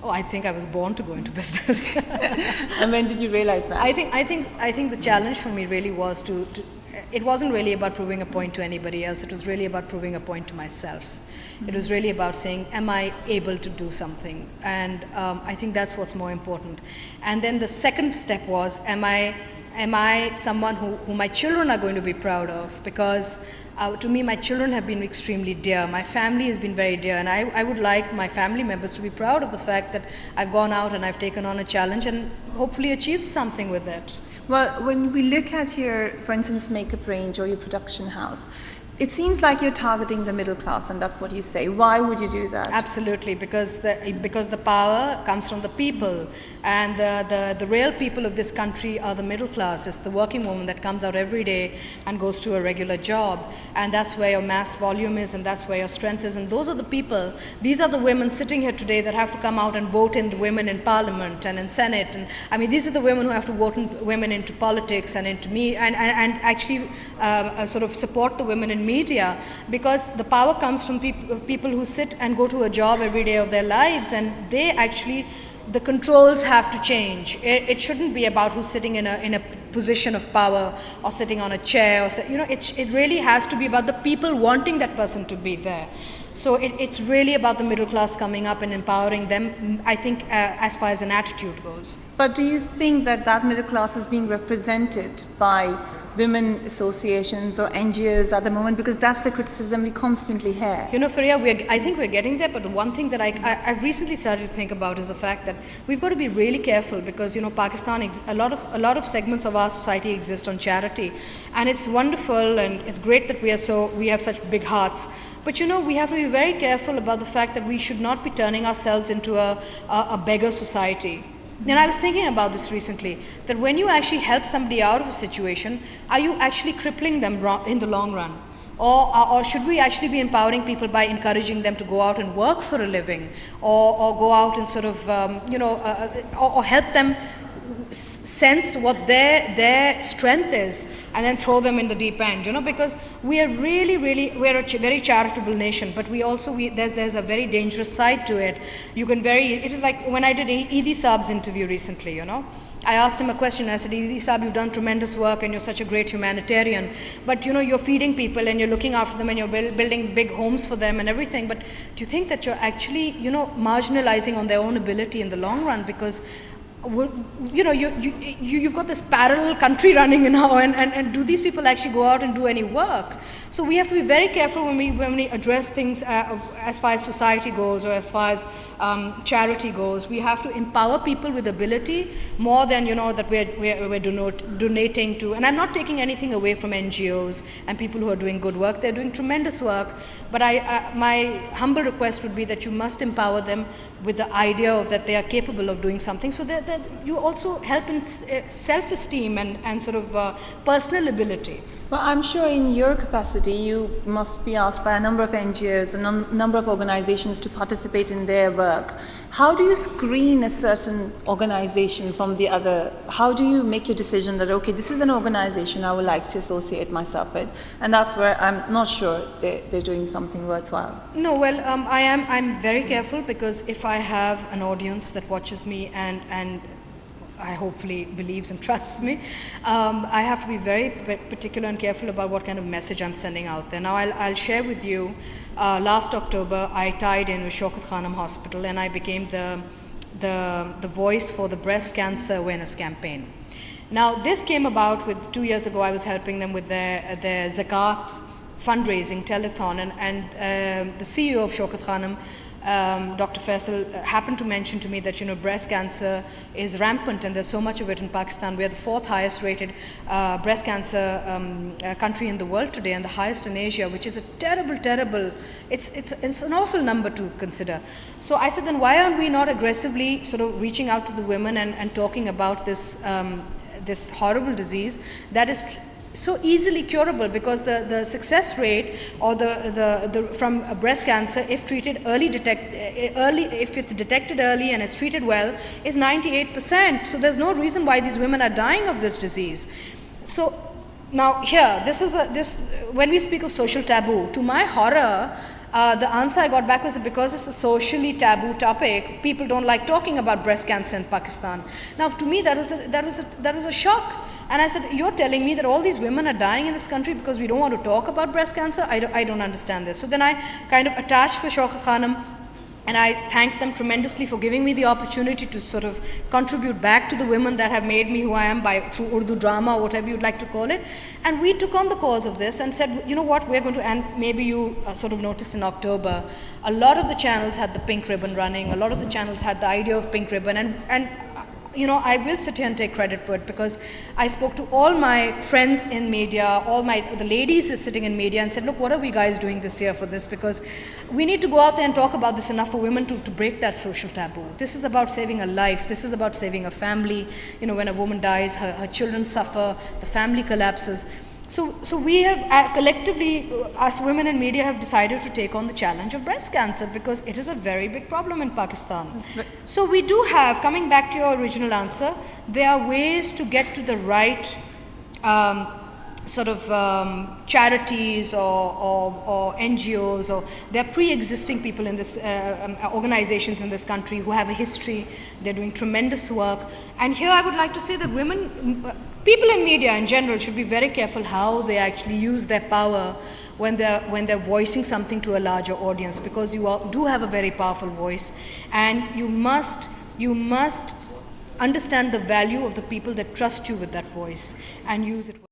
Oh, I think I was born to go into business. And when did you realize that? I think the challenge for me really was to it wasn't really about proving a point to anybody else. It was really about proving a point to myself. It was really about saying, am I able to do something? And I think that's what's more important. And then the second step was, am I someone who my children are going to be proud of? Because to me, my children have been extremely dear. My family has been very dear. And I would like my family members to be proud of the fact that I've gone out and I've taken on a challenge and hopefully achieved something with it. Well, when we look at your, for instance, makeup range or your production house, it seems like you're targeting the middle class, and that's what you say. Why would you do that? Absolutely, because the power comes from the people, and the real people of this country are the middle class. It's the working woman that comes out every day and goes to a regular job, and that's where your mass volume is, and that's where your strength is, and those are the people. These are the women sitting here today that have to come out and vote in the women in Parliament and in Senate, and I mean these are the women who have to vote in women into politics and into me and actually sort of support the women in media, because the power comes from people who sit and go to a job every day of their lives, and they actually, the controls have to change. It shouldn't be about who's sitting in a position of power or sitting on a chair, or it really has to be about the people wanting that person to be there. So it's really about the middle class coming up and empowering them, I think, as far as an attitude goes. But do you think that middle class is being represented by women associations or NGOs at the moment? Because that's the criticism we constantly hear. You know, Faria, I think we're getting there, but the one thing that I've recently started to think about is the fact that we've got to be really careful, because, you know, Pakistan, a lot of segments of our society exist on charity, and it's wonderful and it's great that we have such big hearts. But, you know, we have to be very careful about the fact that we should not be turning ourselves into a beggar society. And I was thinking about this recently, that when you actually help somebody out of a situation, are you actually crippling them in the long run? Or should we actually be empowering people by encouraging them to go out and work for a living, or go out and sort of, or help them sense what their strength is, and then throw them in the deep end, you know, because we are we're a very charitable nation, but there's a very dangerous side to it. It is like when I did Eidi Saab's interview recently, you know, I asked him a question. I said, Eidi Saab, you've done tremendous work and you're such a great humanitarian, but, you know, you're feeding people and you're looking after them and you're building big homes for them and everything, but do you think that you're actually, you know, marginalizing on their own ability in the long run? Because, you know, you've got this parallel country running now, and do these people actually go out and do any work? So we have to be very careful when we address things as far as society goes, or as far as charity goes. We have to empower people with ability more than, you know, that we're donating to. And I'm not taking anything away from NGOs and people who are doing good work. They're doing tremendous work, but my humble request would be that you must empower them with the idea of that they are capable of doing something, so that you also help in self-esteem and sort of personal ability. Well, I'm sure in your capacity, you must be asked by a number of NGOs, a number of organizations to participate in their work. How do you screen a certain organization from the other? How do you make your decision that, okay, this is an organization I would like to associate myself with, and that's where I'm not sure they're doing something worthwhile? No, well, I'm very careful, because if I have an audience that watches me and I hopefully believes and trusts me, I have to be very particular and careful about what kind of message I'm sending out there. Now, I'll share with you, last October, I tied in with Shaukat Khanum Hospital, and I became the voice for the breast cancer awareness campaign. Now, this came about with 2 years ago. I was helping them with their Zakat fundraising telethon, and the CEO of Shaukat Khanum, Dr. Faisal, happened to mention to me that, you know, breast cancer is rampant and there's so much of it in Pakistan. We are the 4th highest rated breast cancer country in the world today, and the highest in Asia, which is a terrible, it's an awful number to consider. So I said, then why aren't we not aggressively sort of reaching out to the women and talking about this horrible disease that is so easily curable, because the success rate or the from breast cancer, if treated if it's detected early and it's treated well, is 98%. So there's no reason why these women are dying of this disease. So now here, when we speak of social taboo, to my horror, the answer I got back was that because it's a socially taboo topic, people don't like talking about breast cancer in Pakistan. Now, to me, that was a shock. And I said, you're telling me that all these women are dying in this country because we don't want to talk about breast cancer? I don't understand this. So then I kind of attached the Shauqa Khanum, and I thank them tremendously for giving me the opportunity to sort of contribute back to the women that have made me who I am through Urdu drama, or whatever you'd like to call it. And we took on the cause of this and said, you know what, we're going to, and maybe you sort of noticed in October, a lot of the channels had the pink ribbon running, a lot of the channels had the idea of pink ribbon, and you know, I will sit here and take credit for it, because I spoke to all my friends in media, the ladies sitting in media, and said, look, what are we guys doing this year for this? Because we need to go out there and talk about this enough for women to break that social taboo. This is about saving a life. This is about saving a family. You know, when a woman dies, her children suffer, the family collapses. So we have collectively, us women in media, have decided to take on the challenge of breast cancer, because it is a very big problem in Pakistan. So we do have, coming back to your original answer, there are ways to get to the right charities or NGOs, or there are pre-existing people in this organizations in this country who have a history. They're doing tremendous work. And here I would like to say that people in media in general should be very careful how they actually use their power when they're voicing something to a larger audience, because you do have a very powerful voice, and you must understand the value of the people that trust you with that voice and use it.